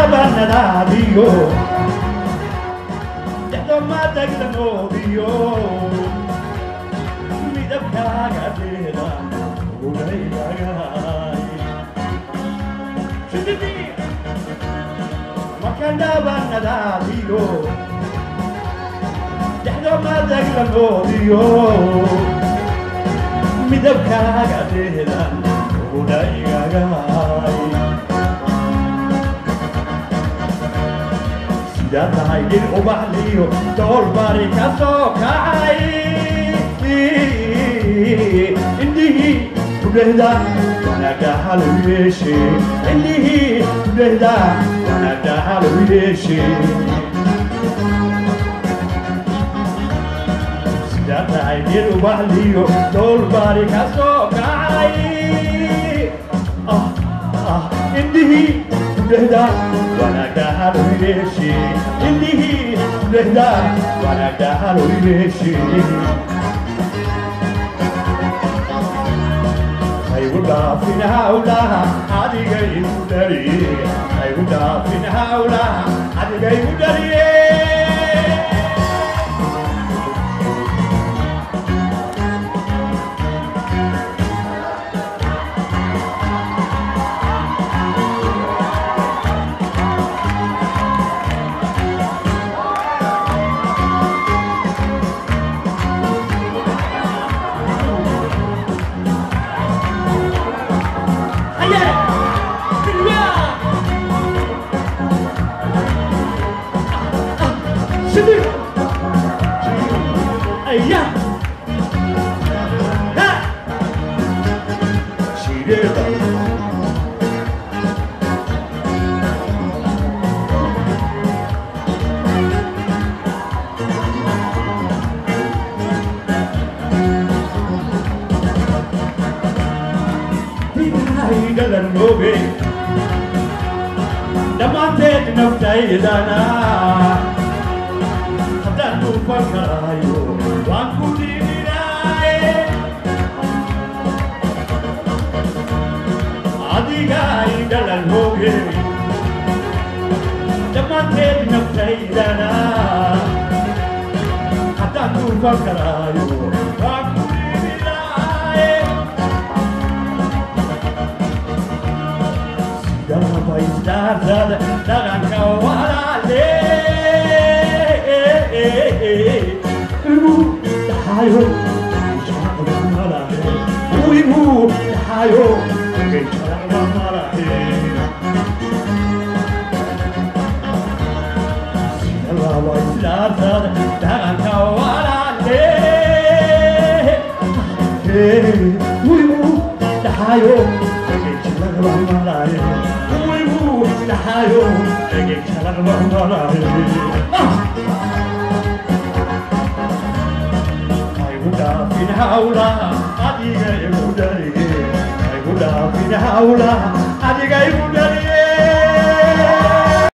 Banadadio, ya no mata que la novio, mi da cagadera, una ilagai. Makanda banadadio, ya no mata que la novio, mi da cagadera, una ilagai. Dai o baglio dol bari caso kai indi udeda nada halu yeshi indi udeda nada halu yeshi dai o baglio dol bari caso kai indi udeda nada halu yeshi indi udeda nada halu yeshi I would laugh in howla adiga udari I would laugh in howla adiga udari Damanted no taydana hadanu fakarayo waan ku diiray adiga idalan hoge damanted no taydana hadanu fakarayo waan ku diiray dama paisada dagan kawalale tayo malale uimu tayo malale dama paisada dagan kawalale uimu tayo malale tayo ege chalang malale ay buda fin haula adiga udari ay buda fin haula adiga